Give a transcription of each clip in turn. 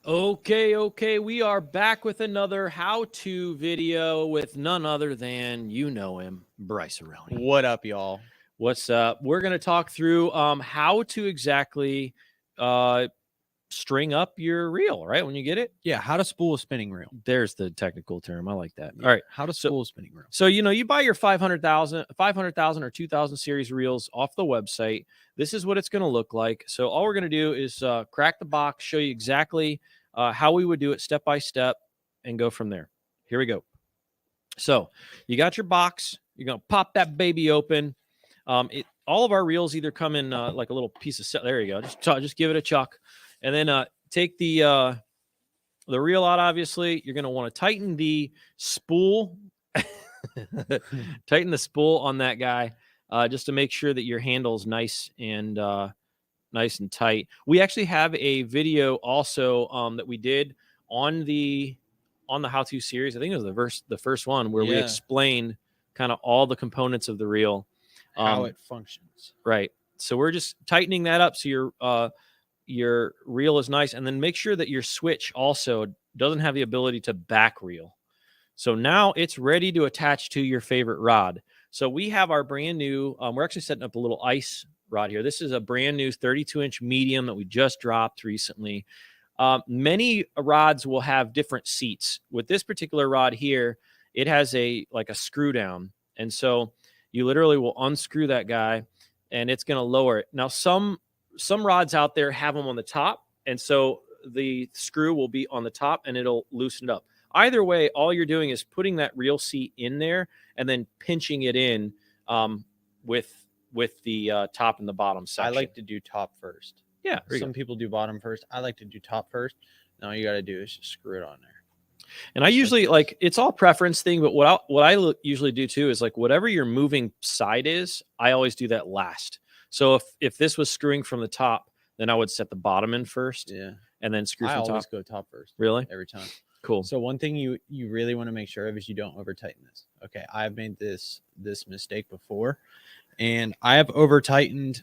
Okay, we are back with another how-to video with none other than, you know him, Bryce Aroni. What up, y'all? What's up? We're going to talk through how to exactly string up your reel, right? When you get it? Yeah, how to spool a spinning reel. There's the technical term. I like that. Yeah, All right. how to spool a spinning reel. So, you buy your 500,000 or 2,000 series reels off the website. This is what it's going to look like. So all we're going to do is crack the box, show you exactly how we would do it step by step, and go from there. Here we go. So you got your box. You're going to pop that baby open. All of our reels either come in like a little piece of set. There you go. Just give it a chuck. And then take the reel out, obviously. You're going to want to tighten the spool. Tighten the spool on that guy just to make sure that your handle's nice and tight. We actually have a video also that we did on the how-to series. I think it was the first one where we explained kind of all the components of the reel, how it functions. Right. So we're just tightening that up so your reel is nice, and then make sure that your switch also doesn't have the ability to back reel. So now it's ready to attach to your favorite rod. So we have our brand new, we're actually setting up a little ice rod here. This is a brand new 32-inch medium that we just dropped recently. Many rods will have different seats. With this particular rod here, it has like a screw down. And so you literally will unscrew that guy and it's going to lower it. Now, some rods out there have them on the top. And so the screw will be on the top and it'll loosen it up. Either way, all you're doing is putting that reel seat in there and then pinching it in with the top and the bottom section. I like to do top first. Yeah. Some people do bottom first. I like to do top first. And all you got to do is just screw it on there. And I usually it's all preference thing, but what I usually do too is like whatever your moving side is, I always do that last. So if this was screwing from the top, then I would set the bottom in first. Yeah. And then screw from top. I always go top first. Really? Every time. Cool. So one thing you really want to make sure of is you don't over tighten this. Okay, I've made this mistake before, and I have over tightened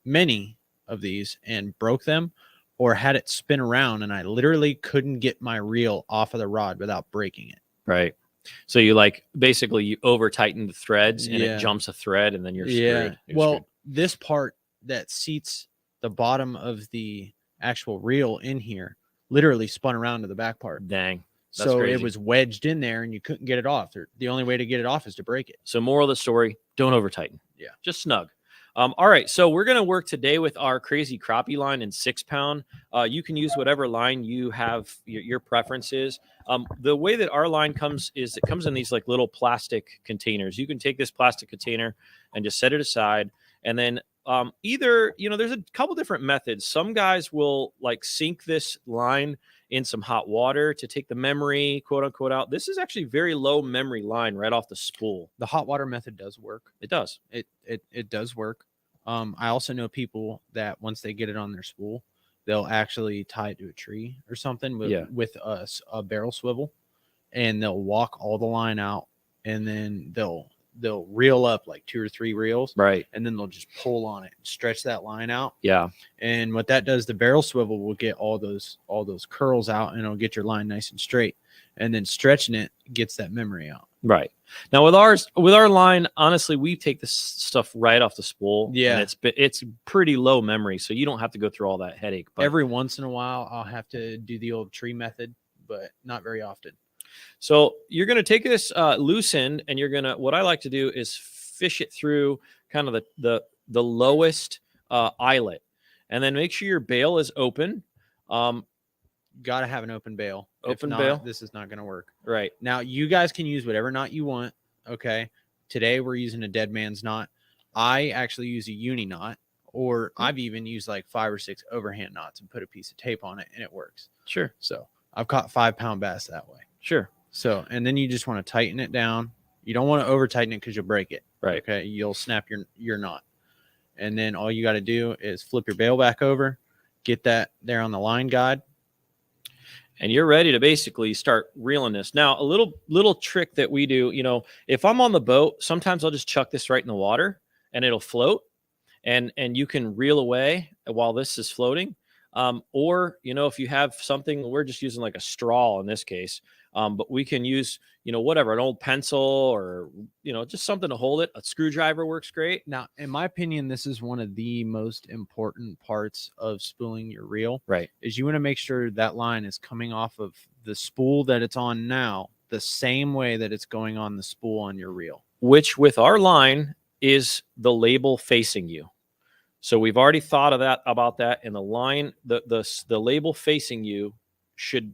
many of these and broke them, or had it spin around, and I literally couldn't get my reel off of the rod without breaking it. Right. So you basically you over tighten the threads and it jumps a thread, and then you're screwed. Well, this part that seats the bottom of the actual reel in here literally spun around to the back part. Dang. So crazy. It was wedged in there and you couldn't get it off. The only way to get it off is to break it. So moral of the story, don't over tighten. Yeah. Just snug. All right. So we're going to work today with our crazy crappie line in 6-pound. You can use whatever line you have your preference is. The way that our line comes is it comes in these like little plastic containers. You can take this plastic container and just set it aside. And then either, there's a couple different methods. Some guys will sink this line in some hot water to take the memory, quote unquote, out. This is actually very low memory line right off the spool. The hot water method does work. It does. It does work. I also know people that once they get it on their spool, they'll actually tie it to a tree or something with a barrel swivel, and they'll walk all the line out, and then they'll reel up like 2 or 3 reels, right? And then they'll just pull on it and stretch that line out. Yeah. And what that does, the barrel swivel will get all those curls out, and it'll get your line nice and straight. And then stretching it gets that memory out. Right. Now with our line, honestly, we take this stuff right off the spool. Yeah. And it's pretty low memory, so you don't have to go through all that headache. But every once in a while, I'll have to do the old tree method, but not very often. So you're going to take this loose end, and what I like to do is fish it through kind of the lowest eyelet, and then make sure your bail is open. Got to have an open bail. Open bail. This is not going to work. Right. Now you guys can use whatever knot you want. Okay. Today we're using a dead man's knot. I actually use a uni knot, or I've even used like 5 or 6 overhand knots and put a piece of tape on it, and it works. Sure. So I've caught 5-pound bass that way. Sure. So, and then you just want to tighten it down. You don't want to over tighten it because you'll break it. Right. Okay. You'll snap your knot. And then all you got to do is flip your bail back over, get that there on the line guide, and you're ready to basically start reeling this. Now, a little trick that we do, if I'm on the boat, sometimes I'll just chuck this right in the water and it'll float, and you can reel away while this is floating. Or, if you have something, we're just using like a straw in this case, but we can use, whatever, an old pencil or, just something to hold it. A screwdriver works great. Now, in my opinion, this is one of the most important parts of spooling your reel. Right. Is you want to make sure that line is coming off of the spool that it's on now, the same way that it's going on the spool on your reel. Which with our line is the label facing you. So we've already thought of that about that, and the line, the label facing you should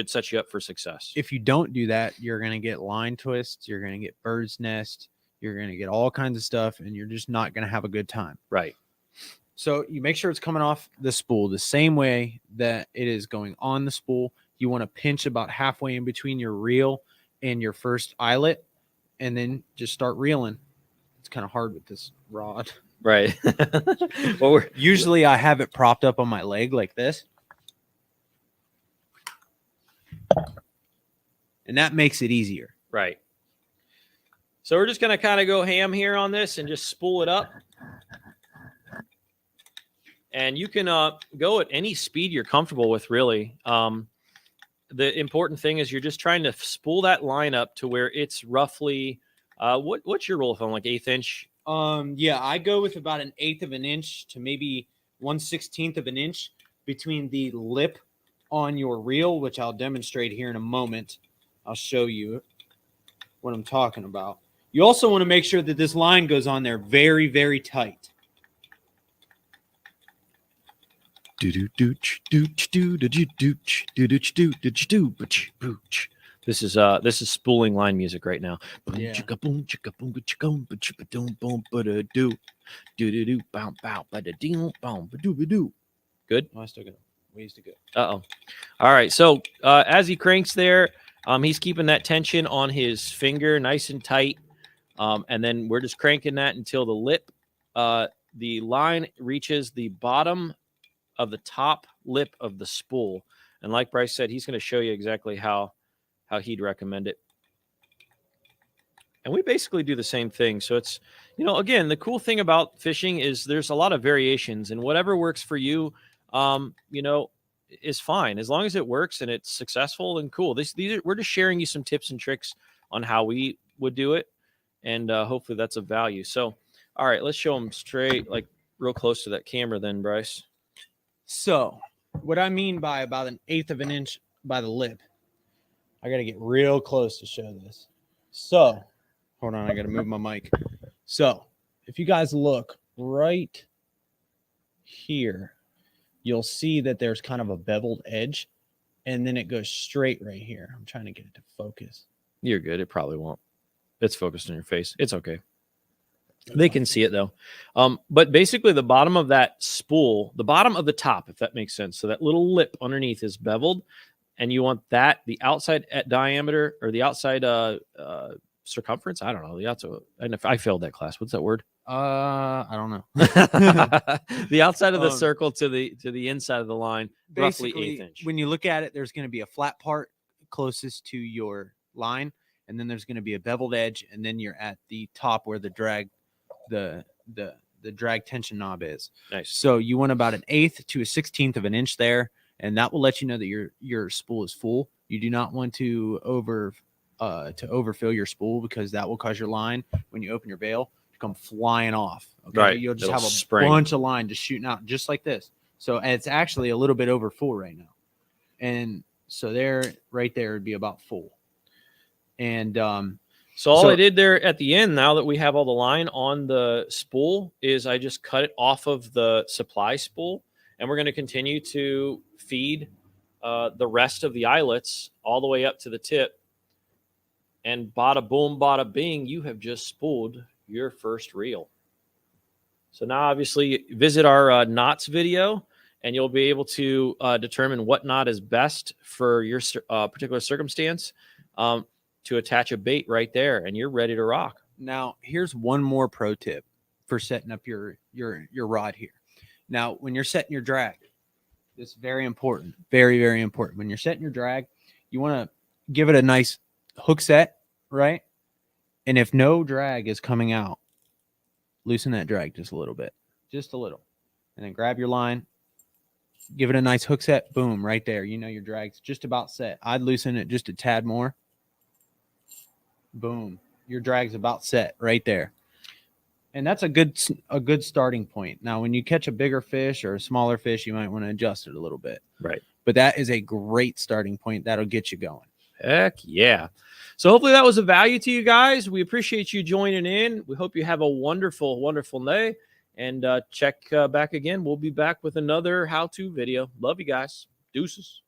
set you up for success. If you don't do that, you're going to get line twists, you're going to get bird's nest, you're going to get all kinds of stuff, and you're just not going to have a good time. Right. So you make sure it's coming off the spool the same way that it is going on the spool. You want to pinch about halfway in between your reel and your first eyelet, and then just start reeling. It's kind of hard with this rod. Right. Well, usually I have it propped up on my leg like this. And that makes it easier. Right. So we're just going to kind of go ham here on this and just spool it up. And you can go at any speed you're comfortable with, really. The important thing is you're just trying to spool that line up to where it's roughly, what's your rule of thumb, like 1/8 inch? Yeah, I go with about 1/8 of an inch to maybe 1/16 of an inch between the lip on your reel, which I'll demonstrate here in a moment. I'll show you what I'm talking about. You also want to make sure that this line goes on there very, very tight. This is spooling line music right now. Yeah. Good. Oh, I still got ways to go. Uh-oh. All right. So as he cranks there, he's keeping that tension on his finger nice and tight. And then we're just cranking that until the line reaches the bottom of the top lip of the spool. And like Bryce said, he's going to show you exactly how he'd recommend it. And we basically do the same thing. So it's, again, the cool thing about fishing is there's a lot of variations, and whatever works for you, is fine. As long as it works and it's successful and cool. We're just sharing you some tips and tricks on how we would do it. And hopefully that's of value. So, all right, let's show them straight, like real close to that camera then, Bryce. So what I mean by about 1/8 of an inch by the lip, I got to get real close to show this. So hold on, I got to move my mic. So if you guys look right here, you'll see that there's kind of a beveled edge, and then it goes straight right here. I'm trying to get it to focus. You're good. It probably won't. It's focused on your face. It's okay. They can see it though. But basically the bottom of that spool, the bottom of the top, if that makes sense. So that little lip underneath is beveled, and you want that, the outside at diameter, or the outside circumference. I don't know. The outside. And if I failed that class, what's that word? I don't know. The outside of the circle to the inside of the line, roughly 1/8 inch. When you look at it, there's going to be a flat part closest to your line, and then there's going to be a beveled edge, and then you're at the top where the drag tension knob is. Nice. So you want about 1/8 to 1/16 of an inch there, and that will let you know that your spool is full. You do not want to overfill your spool, because that will cause your line, when you open your bail, to come flying off. Okay, right. You'll just It'll have a spring. bunch of line just shooting out, just like this. So it's actually a little bit over full right now, and so right there would be about full. And so all I did there at the end, now that we have all the line on the spool, is I just cut it off of the supply spool, and we're going to continue to feed the rest of the eyelets all the way up to the tip. And bada boom, bada bing, you have just spooled your first reel. So now obviously visit our knots video, and you'll be able to determine what knot is best for your particular circumstance. To attach a bait right there, and you're ready to rock. Now, here's one more pro tip for setting up your rod here. Now, when you're setting your drag, this is very important. Very, very important. When you're setting your drag, you want to give it a nice hook set, right? And if no drag is coming out, loosen that drag just a little bit. Just a little. And then grab your line Give it a nice hook set. Boom, right there. You know your drag's just about set. I'd loosen it just a tad more. Boom. Your drag's about set right there. And that's a good starting point. Now, when you catch a bigger fish or a smaller fish, you might want to adjust it a little bit. Right. But that is a great starting point. That'll get you going. Heck yeah. So hopefully that was of value to you guys. We appreciate you joining in. We hope you have a wonderful, wonderful day. And check back again. We'll be back with another how-to video. Love you guys. Deuces.